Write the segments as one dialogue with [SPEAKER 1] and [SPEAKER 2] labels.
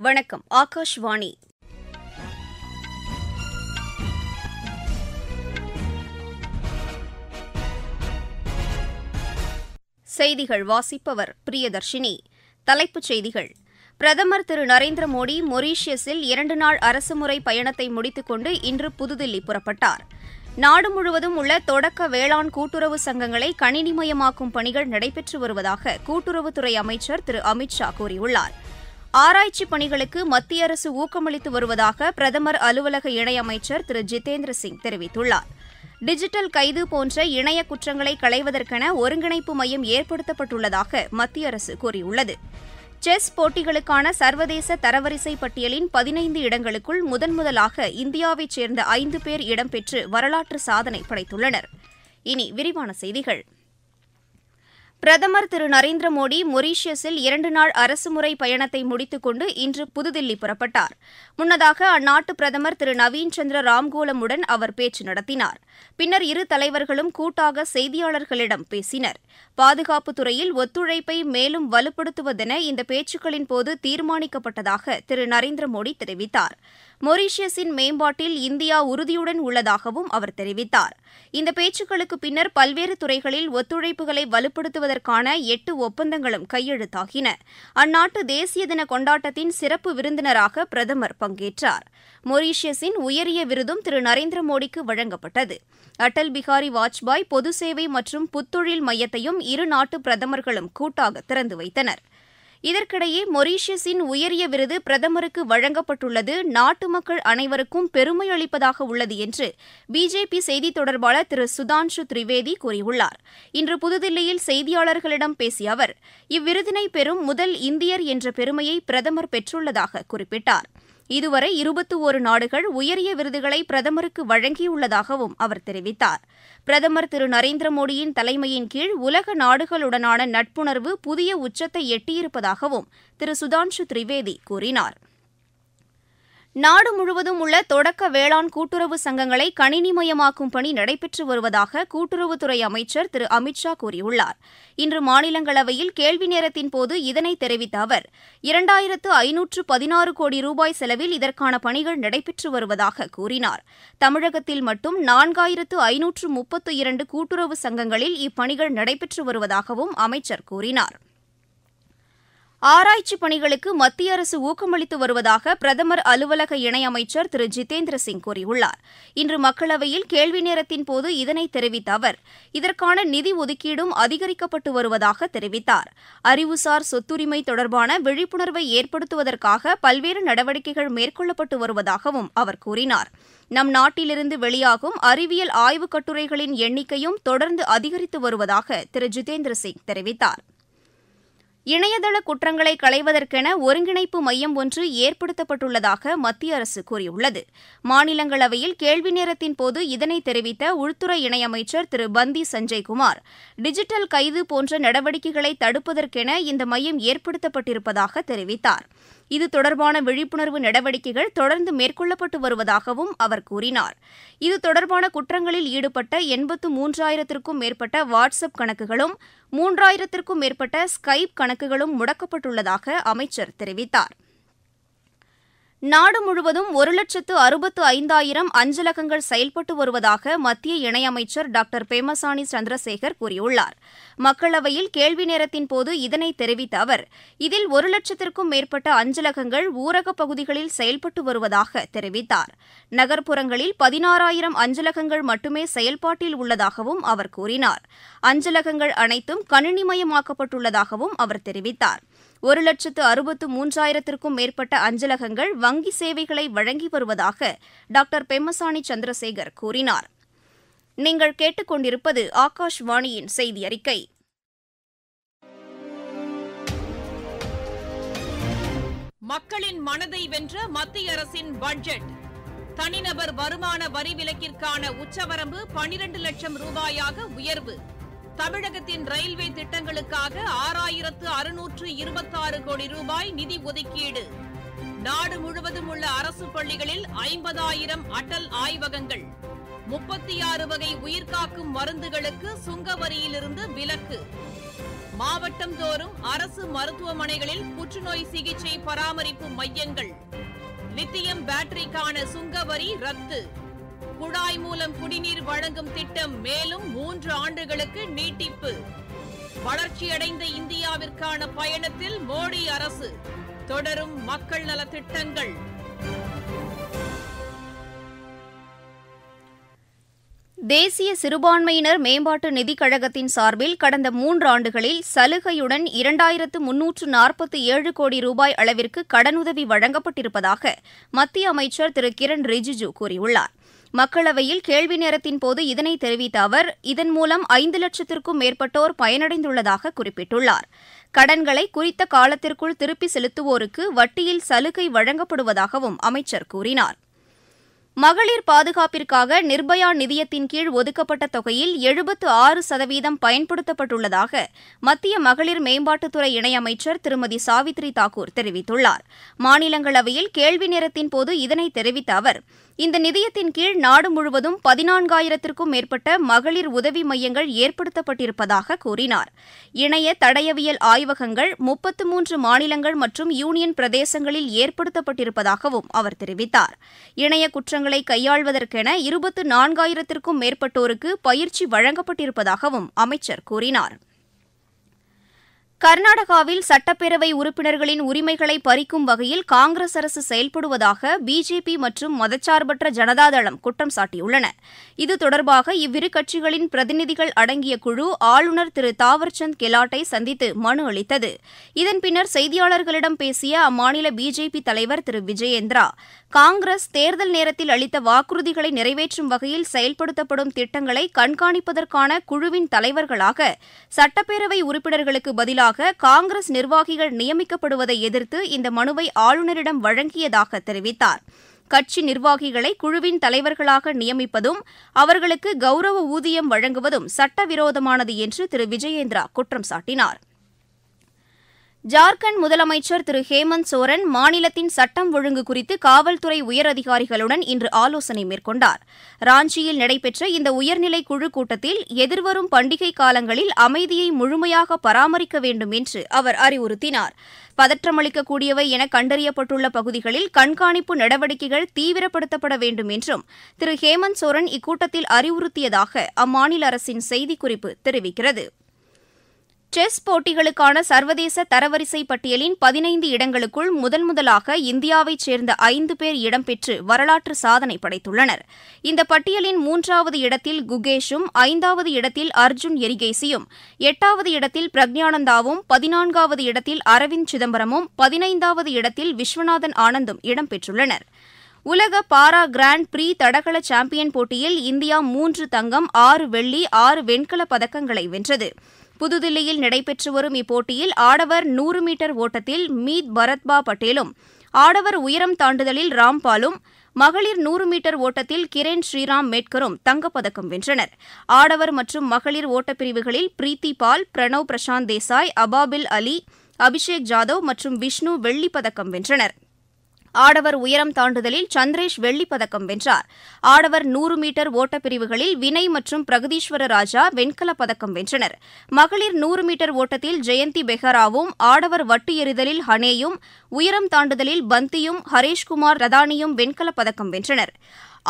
[SPEAKER 1] வணக்கம். ஆகாஷ்வாணி. செய்திகள் வாசிப்பவர் பிரியதர்ஷினி. தலைப்புச் செய்திகள். பிரதமர் திரு நரேந்திர மோடி மொரீஷியஸில் 2 நாள் அரசுமுறை பயணத்தை முடித்துக் கொண்டு இன்று புதுதில்லி புறப்பட்டார். நாடு முழுவதும் உள்ள தொடக்க வேளாண் கூட்டுறவு சங்கங்களை கணினிமயமாக்கும் பணிகள் நடைபெற்று வருவதாக கூட்டுறவுத்துறை அமைச்சர் திரு அமித் ஷா கூறியுள்ளார். ஆராய்ச்சி பணிகளுக்கு மத்திய அரசு ஊக்கமளித்து வருவதாக பிரதமர் அலுவலக இணையமைச்சர் திரு ஜிதேந்திர சிங் தெரிவித்துள்ளார். டிஜிட்டல் கைது போன்ற இணைய குற்றங்களை களைவதற்கென ஒருங்கிணைப்பு மையம் ஏற்படுத்தப்பட்டுள்ளதாக மத்திய அரசு கூறியுள்ளது. செஸ் போட்டிகளுக்கான சர்வதேச தரவரிசை பட்டியலின் 15 இடங்களுக்குள் முதன்முதலாக இந்தியாவைச் சேர்ந்த 5 பேர் இடம்பெற்று வரலாற்று சாதனை படைத்துள்ளனர். இனி விரிவான செய்திகள். பிரதமர் திரு நரேந்திர மோடி மொரீஷியஸில் 2 நாள் அரசுமுறை பயணத்தை முடித்துக் கொண்டு இன்று புதுதில்லி புறப்பட்டார். முன்னதாக அந்நாட்டு பிரதமர் திரு நவீன் சந்திர ராம்கோலமுடன் அவர் பேச்சு நடத்தினார். பின்னர் இரு தலைவர்களும் கூட்டாக செய்தியாளர்களிடம் பேசினர். பாதுகாப்புத் துறையில் ஒத்துழைப்பை மேலும் வலுப்படுத்துவதென இந்த பேச்சுக்களின் போது தீர்மானிக்கப்பட்டதாக திரு நரேந்திர மோடி தெரிவித்தார். மொரீஷியஸின் மேம்பாட்டில் இந்தியா உறுதியுடன் உள்ளதாகவும் அவர் தெரிவித்தார். இந்த பேச்சுக்களுக்கு பின்னர் பல்வேறு துறைகளில் ஒத்துழைப்புகளை வலுப்படுத்துவதற்கான 8 ஒப்பந்தங்களும் கையெழுத்தாகின. அந்நாட்டு தேசிய தின கொண்டாட்டத்தின் சிறப்பு விருந்தினராக பிரதமர் பங்கேற்றார். மொரீஷியஸின் உயரிய விருதும் திரு நரேந்திர மோடிக்கு வழங்கப்பட்டது. அடல் பிகாரி வாஜ்பாய் பொது சேவை மற்றும் புத்தொழில் மையத்தையும் இரு நாட்டு பிரதமர்களும் கூட்டாக திறந்து வைத்தனர். இதற்கிடையே மொரீஷியஸின் உயரிய விருது பிரதமருக்கு வழங்கப்பட்டுள்ளது நாட்டு மக்கள் அனைவருக்கும் பெருமை அளிப்பதாக உள்ளது என்று பிஜேபி செய்தித் தொடர்பாளர் திரு சுதான்ஷு திரிவேதி கூறியுள்ளார். இன்று புதுதில்லியில் செய்தியாளர்களிடம் பேசிய அவர், இவ்விருதினை பெறும் முதல் இந்தியர் என்ற பெருமையை பிரதமர் பெற்றுள்ளதாக குறிப்பிட்டார். இதுவரை 21 நாடுகள் உயரிய விருதுகளை பிரதமருக்கு வழங்கியுள்ளதாகவும் அவர் தெரிவித்தார். பிரதமர் திரு நரேந்திர மோடியின் தலைமையின் கீழ் உலக நாடுகளுடனான நட்புணர்வு புதிய உச்சத்தை எட்டியிருப்பதாகவும் திரு சுதான்ஷு திரிவேதி கூறினார். நாடு முழுவதும் உள்ள தொடக்க வேளாண் கூட்டுறவு சங்கங்களை கணினிமயமாக்கும் பணி நடைபெற்று வருவதாக கூட்டுறவுத்துறை அமைச்சர் திரு அமித் ஷா கூறியுள்ளார். இன்று மாநிலங்களவையில் கேள்வி நேரத்தின் போது இதனை தெரிவித்த அவர், 2516 கோடி ரூபாய் செலவில் இதற்கான பணிகள் நடைபெற்று வருவதாக கூறினார். தமிழகத்தில் மட்டும் 4532 கூட்டுறவு சங்கங்களில் இப்பணிகள் நடைபெற்று வருவதாகவும் அமைச்சர் கூறினார். ஆராய்ச்சி பணிகளுக்கு மத்திய அரசு ஊக்கமளித்து வருவதாக பிரதமர் அலுவலக இணையமைச்சர் திரு ஜிதேந்திர சிங் கூறியுள்ளார். இன்று மக்களவையில் கேள்வி நேரத்தின் போது இதனை தெரிவித்த அவர், இதற்கான நிதி ஒதுக்கீடும் அதிகரிக்கப்பட்டு வருவதாக தெரிவித்தார். அறிவுசார் சொத்துரிமை தொடர்பான விழிப்புணர்வை ஏற்படுத்துவதற்காக பல்வேறு நடவடிக்கைகள் மேற்கொள்ளப்பட்டு வருவதாகவும் அவர் கூறினார். நம் நாட்டிலிருந்து வெளியாகும் அறிவியல் ஆய்வுக் கட்டுரைகளின் எண்ணிக்கையும் தொடர்ந்து அதிகரித்து வருவதாக திரு ஜிதேந்திர சிங் தெரிவித்தார். இணையதள குற்றங்களை களைவதற்கென ஒருங்கிணைப்பு மையம் ஒன்று ஏற்படுத்தப்பட்டுள்ளதாக மத்திய அரசு கூறியுள்ளது. மாநிலங்களவையில் கேள்வி நேரத்தின் போது இதனை தெரிவித்த உள்துறை இணையமைச்சர் திரு பந்தி சஞ்சய்குமார், டிஜிட்டல் கைது போன்ற நடவடிக்கைகளை தடுப்பதற்கென இந்த மையம் ஏற்படுத்தப்பட்டிருப்பதாக தெரிவித்தார். இது தொடர்பான விழிப்புணர்வு நடவடிக்கைகள் தொடர்ந்து மேற்கொள்ளப்பட்டு வருவதாகவும் அவர் கூறினார். இது தொடர்பான குற்றங்களில் ஈடுபட்ட 83,000க்கும் மேற்பட்ட வாட்ஸ்அப் கணக்குகளும் 3,000க்கும் மேற்பட்ட ஸ்கைப் கணக்குகளும் முடக்கப்பட்டுள்ளதாக அமைச்சர் தெரிவித்தார். நாடு முழுவதும் 1,65,000 அஞ்சலகங்கள் செயல்பட்டு வருவதாக மத்திய இணையமைச்சர் டாக்டர் பெம்மசானி சந்திரசேகர் கூறியுள்ளார். மக்களவையில் கேள்வி நேரத்தின் போது இதனை தெரிவித்த அவர், இதில் 1,00,000க்கும் மேற்பட்ட அஞ்சலகங்கள் ஊரகப் பகுதிகளில் செயல்பட்டு வருவதாக தெரிவித்தார். நகர்ப்புறங்களில் 16,000 அஞ்சலகங்கள் மட்டுமே செயல்பாட்டில் உள்ளதாகவும் அவர் கூறினார். அஞ்சலகங்கள் அனைத்தும் கணினிமயமாக்கப்பட்டுள்ளதாகவும் அவர் தெரிவித்தார். 1,63,000க்கும் மேற்பட்ட அஞ்சலகங்கள் வங்கி சேவைகளை வழங்கி வருவதாக டாக்டர் பெம்மசானி சந்திரசேகர் கூறினார். நீங்கள் கேட்டுக்கொண்டிருப்பது ஆகாஷ்வாணியின் செய்தி அறிக்கை.
[SPEAKER 2] மக்களின் மனதை வென்ற மத்திய அரசின் பட்ஜெட். தனிநபர் வருமான வரி விலக்கிற்கான உச்சவரம்பு 12 லட்சம் ரூபாயாக உயர்வு. தமிழகத்தின் ரயில்வே திட்டங்களுக்காக 6,626 கோடி ரூபாய் நிதி ஒதுக்கீடு. நாடு முழுவதும் உள்ள அரசு பள்ளிகளில் 50,000 அடல் ஆய்வகங்கள். 36 வகை உயிர்காக்கும் மருந்துகளுக்கு சுங்க வரியிலிருந்து விலக்கு. மாவட்டம் தோறும் அரசு மருத்துவமனைகளில் புற்றுநோய் சிகிச்சை பராமரிப்பு மையங்கள். லித்தியம் பேட்டரிக்கான சுங்க வரி ரத்து. குழாய் மூலம் குடிநீர் வழங்கும் திட்டம் மேலும் 3 ஆண்டுகளுக்கு நீட்டிப்பு. வளர்ச்சியடைந்த இந்தியாவிற்கான பயணத்தில் மோடி அரசு. தொடரும் மக்கள் நலத் திட்டங்கள்.
[SPEAKER 1] தேசிய சிறுபான்மையினர் மேம்பாட்டு நிதிக் கழகத்தின் சார்பில் கடந்த 3 ஆண்டுகளில் சலுகையுடன் 2347 கோடி ரூபாய் அளவிற்கு கடனுதவி வழங்கப்பட்டிருப்பதாக மத்திய அமைச்சர் திரு கிரண் ரிஜிஜு கூறியுள்ளார். மக்களவையில் கேள்வி நேரத்தின் போது இதனை தெரிவித்த அவர், இதன் மூலம் 5 லட்சத்திற்கும் மேற்பட்டோர் பயனடைந்துள்ளதாக குறிப்பிட்டுள்ளார். கடன்களை குறித்த காலத்திற்குள் திருப்பி செலுத்துவோருக்கு வட்டியில் சலுகை வழங்கப்படுவதாகவும் அமைச்சர் கூறினார். மகளிர் பாதுகாப்பிற்காக நிர்பயா நிதியத்தின் கீழ் ஒதுக்கப்பட்ட தொகையில் 76% பயன்படுத்தப்பட்டுள்ளதாக மத்திய மகளிர் மேம்பாட்டுத்துறை இணையமைச்சர் திருமதி சாவித்ரி தாக்கூர் தெரிவித்துள்ளார். மாநிலங்களவையில் கேள்வி நேரத்தின் போது இதனை தெரிவித்த அவர், இந்த நிதியத்தின் கீழ் நாடு முழுவதும் 14,000த்திற்கும் மேற்பட்ட மகளிர் உதவி மையங்கள் ஏற்படுத்தப்பட்டிருப்பதாக கூறினார். இணைய தடயவியல் ஆய்வகங்கள் 33 மாநிலங்கள் மற்றும் யூனியன் பிரதேசங்களில் ஏற்படுத்தப்பட்டிருப்பதாகவும் அவர் தெரிவித்தார். இணைய குற்றங்களை கையாள்வதற்கென 24,000த்திற்கும் மேற்பட்டோருக்கு பயிற்சி வழங்கப்பட்டிருப்பதாகவும் அமைச்சர் கூறினார். கர்நாடகாவில் சட்டப்பேரவை உறுப்பினர்களின் உரிமைகளை பறிக்கும் வகையில் காங்கிரஸ் அரசு செயல்படுவதாக பிஜேபி மற்றும் மதச்சார்பற்ற ஜனதாதளம் குற்றம் சாட்டியுள்ளன. இது தொடர்பாக இவ்விரு கட்சிகளின் பிரதிநிதிகள் அடங்கிய குழு ஆளுநர் திரு தாவர்சந்த் கெலாட்டை சந்தித்து மனு அளித்தது. இதன் பின்னர் செய்தியாளர்களிடம் பேசிய அம்மாநில பிஜேபி தலைவர் திரு விஜயேந்திரா, காங்கிரஸ் தேர்தல் நேரத்தில் அளித்த வாக்குறுதிகளை நிறைவேற்றும் வகையில் செயல்படுத்தப்படும் திட்டங்களை கண்காணிப்பதற்கான குழுவின் தலைவர்களாக சட்டப்பேரவை உறுப்பினர்களுக்கு பதிலாக காங்கிரஸ் நிர்வாகிகள் நியமிக்கப்படுவதை எதிர்த்து இந்த மனுவை ஆளுநரிடம் வழங்கியதாக தெரிவித்தார். கட்சி நிர்வாகிகளை குழுவின் தலைவர்களாக நியமிப்பதும் அவர்களுக்கு கௌரவ ஊதியம் வழங்குவதும் சட்டவிரோதமானது என்று திரு விஜயேந்திரா குற்றம் சாட்டினார். ஜார்க்கண்ட் முதலமைச்சர் திரு ஹேமந்த் சோரன் மாநிலத்தின் சட்டம் ஒழுங்கு குறித்து காவல்துறை உயரதிகாரிகளுடன் இன்று ஆலோசனை மேற்கொண்டார். ராஞ்சியில் நடைபெற்ற இந்த உயர்நிலை குழு கூட்டத்தில் எதிர்வரும் பண்டிகை காலங்களில் அமைதியை முழுமையாக பராமரிக்க வேண்டும் என்று அவர் அறிவுறுத்தினார். பதற்றமளிக்கக்கூடியவை என கண்டறியப்பட்டுள்ள பகுதிகளில் கண்காணிப்பு நடவடிக்கைகள் தீவிரப்படுத்தப்பட வேண்டும் என்றும் திரு ஹேமந்த் சோரன் இக்கூட்டத்தில் அறிவுறுத்தியதாக அம்மாநில அரசின் செய்திக்குறிப்பு தெரிவிக்கிறது. செஸ் போட்டிகளுக்கான சர்வதேச தரவரிசை பட்டியலின் 15 இடங்களுக்குள் முதன்முதலாக இந்தியாவைச் சேர்ந்த 5 பேர் இடம்பெற்று வரலாற்று சாதனை படைத்துள்ளனர். இந்த பட்டியலின் 3வது இடத்தில் குகேஷும், 5வது இடத்தில் அர்ஜுன் எரிகேசியும், 8வது இடத்தில் பிரக்ஞானந்தாவும், 14வது இடத்தில் அரவிந்த் சிதம்பரமும், 15வது இடத்தில் விஸ்வநாதன் ஆனந்தும் இடம்பெற்றுள்ளனர். உலக பாரா கிராண்ட் பிரீ தடகள சாம்பியன் போட்டியில் இந்தியா 3 தங்கம், 6 வெள்ளி, 6 வெண்கலப் பதக்கங்களை வென்றது. புதுதில்லியில் நடைபெற்று வரும் இப்போட்டியில் ஆடவர் 100 மீட்டர் ஓட்டத்தில் மீத் பரத்பா பட்டேலும், ஆடவர் உயரம் தாண்டுதலில் ராம்பாலும், மகளிர் 100 மீட்டர் ஓட்டத்தில் கிரண் ஸ்ரீராம் மேட்கரும் தங்கப்பதக்கம் வென்றனர். ஆடவர் மற்றும் மகளிர் ஓட்டப்பிரிவுகளில் பிரீத்தி பால், பிரணவ் பிரசாந்த் தேசாய், அபாபில் அலி, அபிஷேக் ஜாதவ் மற்றும் விஷ்ணு வெள்ளிப் பதக்கம் வென்றனர். ஆடவர் உயரம் தாண்டுதலில் சந்திரேஷ் வெள்ளிப் பதக்கம் வென்றார். ஆடவர் 100 மீட்டர் ஓட்டப்பிரிவுகளில் வினய் மற்றும் பிரகதீஸ்வர ராஜா வெண்கலப் பதக்கம் வென்றனர். மகளிர் 100 மீட்டர் ஓட்டத்தில் ஜெயந்தி பெஹராவும், ஆடவர் வட்டு எறிதலில் ஹனேயும், உயரம் தாண்டுதலில் பந்தியும், ஹரேஷ்குமார் ரதானியும் வெண்கலப் பதக்கம் வென்றனர்.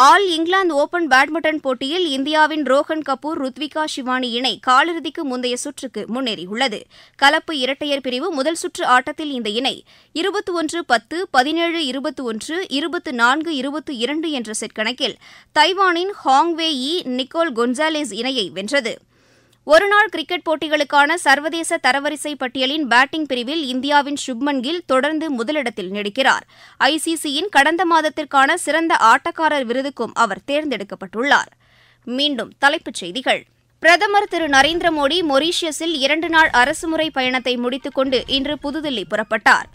[SPEAKER 1] ஆல் இங்கிலாந்து ஓபன் பேட்மிண்டன் போட்டியில் இந்தியாவின் ரோஹன் கபூர், ருத்விகா சிவானி இணை காலிறுதிக்கு முந்தைய சுற்றுக்கு முன்னேறியுள்ளது. கலப்பு இரட்டையர் பிரிவு முதல் சுற்று ஆட்டத்தில் இந்த இணை 21-10, 17-21, 24-22 என்ற செட் கணக்கில் தைவானின் ஹாங்வே யி நிக்கோல் கொன்சாலேஸ் இணையை வென்றது. ஒருநாள் கிரிக்கெட் போட்டிகளுக்கான சர்வதேச தரவரிசை பட்டியலின் பேட்டிங் பிரிவில் இந்தியாவின் சுப்மன் கில் தொடர்ந்து முதலிடத்தில் நீடிக்கிறார். ஐசிசியின் கடந்த மாதத்திற்கான சிறந்த ஆட்டக்காரர் விருதுக்கும் அவர் தேர்ந்தெடுக்கப்பட்டுள்ளார். மீண்டும் தலைப்புச் செய்திகள். பிரதமர் திரு நரேந்திர மோடி மொரீஷியஸில் 2 நாள் அரசுமுறை பயணத்தை முடித்துக் கொண்டு இன்று புதுதில்லி புறப்பட்டார்.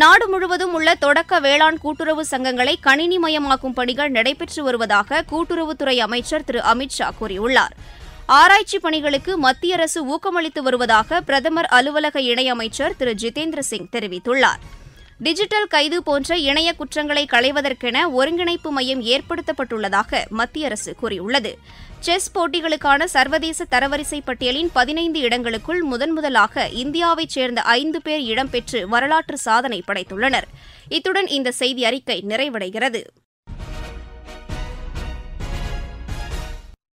[SPEAKER 1] நாடு முழுவதும் உள்ள தொடக்க வேளாண் கூட்டுறவு சங்கங்களை கணினிமயமாக்கும் பணிகள் நடைபெற்று வருவதாக கூட்டுறவுத்துறை அமைச்சர் திரு அமித் ஷா கூறியுள்ளார். ஆராய்ச்சி பணிகளுக்கு மத்திய அரசு ஊக்கமளித்து வருவதாக பிரதமர் அலுவலக இணையமைச்சர் திரு ஜிதேந்திர சிங் தெரிவித்துள்ளார். டிஜிட்டல் கைது போன்ற இணைய குற்றங்களை களைவதற்கென ஒருங்கிணைப்பு மையம் ஏற்படுத்தப்பட்டுள்ளதாக மத்திய அரசு கூறியுள்ளது. செஸ் போட்டிகளுக்கான சர்வதேச தரவரிசை பட்டியலின் 15 இடங்களுக்குள் முதன்முதலாக இந்தியாவைச் சேர்ந்த 5 பேர் இடம்பெற்று வரலாற்று சாதனை படைத்துள்ளனர். இத்துடன் இந்த செய்தி அறிக்கை நிறைவடைகிறது.